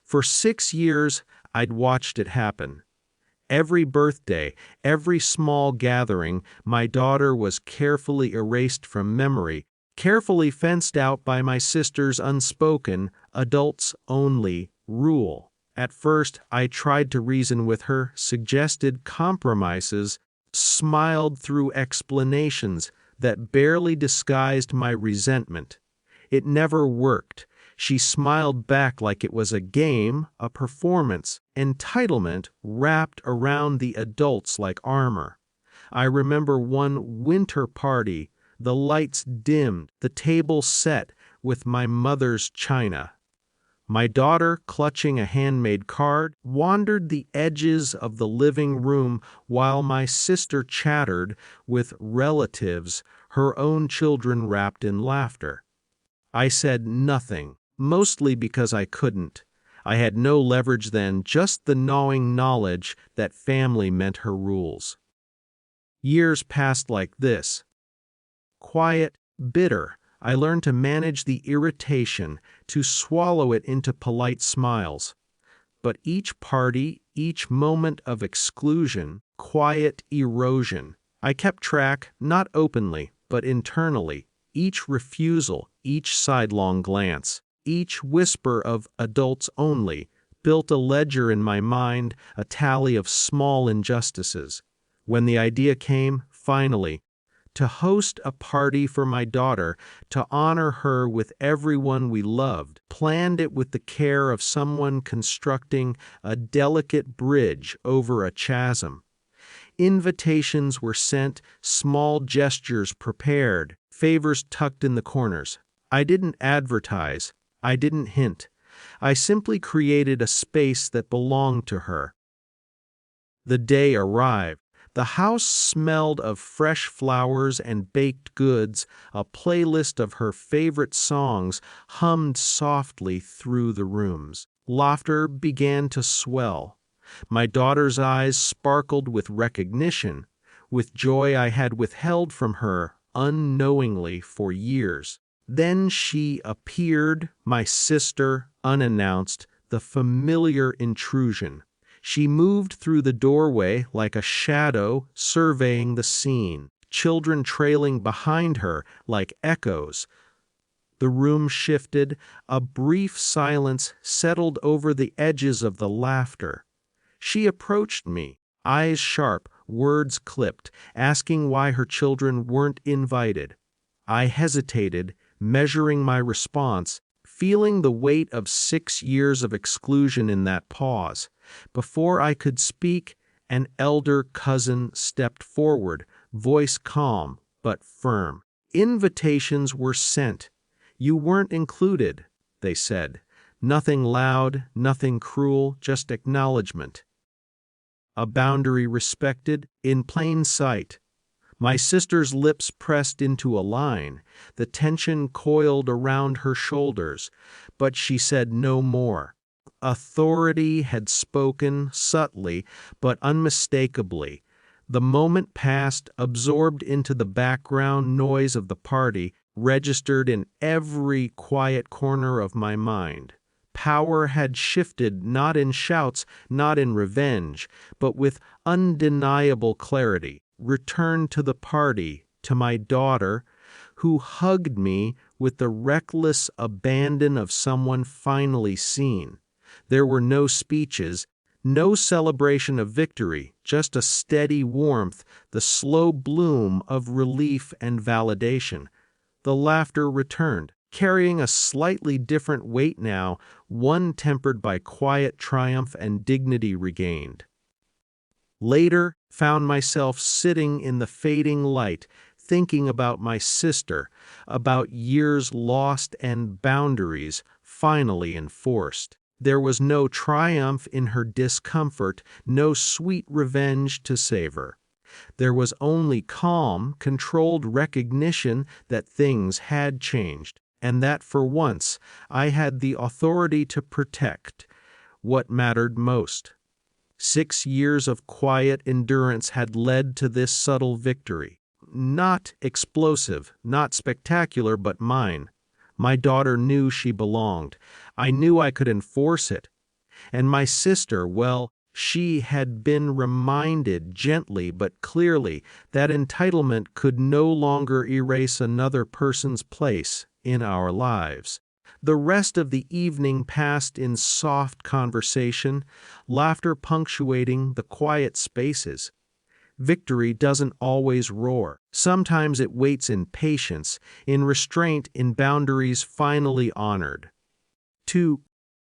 For 6 years, I'd watched it happen. Every birthday, every small gathering, my daughter was carefully erased from memory, carefully fenced out by my sister's unspoken, adults-only rule. At first, I tried to reason with her, suggested compromises, smiled through explanations that barely disguised my resentment. It never worked. She smiled back like it was a game, a performance, entitlement wrapped around the adults like armor. I remember one winter party, the lights dimmed, the table set with my mother's china. My daughter, clutching a handmade card, wandered the edges of the living room while my sister chattered with relatives, her own children wrapped in laughter. I said nothing, mostly because I couldn't. I had no leverage then, just the gnawing knowledge that family meant her rules. Years passed like this. Quiet, bitter, I learned to manage the irritation, to swallow it into polite smiles. But each party, each moment of exclusion, quiet erosion, I kept track, not openly, but internally. Each refusal, each sidelong glance, each whisper of adults only, built a ledger in my mind, a tally of small injustices. When the idea came, finally, to host a party for my daughter, to honor her with everyone we loved, planned it with the care of someone constructing a delicate bridge over a chasm. Invitations were sent, small gestures prepared, favors tucked in the corners. I didn't advertise. I didn't hint. I simply created a space that belonged to her. The day arrived. The house smelled of fresh flowers and baked goods. A playlist of her favorite songs hummed softly through the rooms. Laughter began to swell. My daughter's eyes sparkled with recognition, with joy I had withheld from her unknowingly for years. Then she appeared, my sister, unannounced, the familiar intrusion. She moved through the doorway like a shadow surveying the scene, children trailing behind her like echoes. The room shifted, a brief silence settled over the edges of the laughter. She approached me, eyes sharp, words clipped, asking why her children weren't invited. I hesitated, measuring my response, feeling the weight of 6 years of exclusion in that pause. Before I could speak, an elder cousin stepped forward, voice calm but firm. Invitations were sent. You weren't included, they said. Nothing loud, nothing cruel, just acknowledgement. A boundary respected, in plain sight. My sister's lips pressed into a line, the tension coiled around her shoulders, but she said no more. Authority had spoken subtly but unmistakably. The moment passed, absorbed into the background noise of the party, registered in every quiet corner of my mind. Power had shifted, not in shouts, not in revenge, but with undeniable clarity. Returned to the party, to my daughter, who hugged me with the reckless abandon of someone finally seen. There were no speeches, no celebration of victory, just a steady warmth, the slow bloom of relief and validation. The laughter returned, carrying a slightly different weight now, one tempered by quiet triumph and dignity regained. Later, found myself sitting in the fading light, thinking about my sister, about years lost and boundaries finally enforced. There was no triumph in her discomfort, no sweet revenge to savor. There was only calm, controlled recognition that things had changed, and that for once I had the authority to protect what mattered most. 6 years of quiet endurance had led to this subtle victory. Not explosive, not spectacular, but mine. My daughter knew she belonged. I knew I could enforce it. And my sister, well, she had been reminded gently but clearly that entitlement could no longer erase another person's place in our lives. The rest of the evening passed in soft conversation, laughter punctuating the quiet spaces. Victory doesn't always roar. Sometimes it waits in patience, in restraint, in boundaries finally honored. To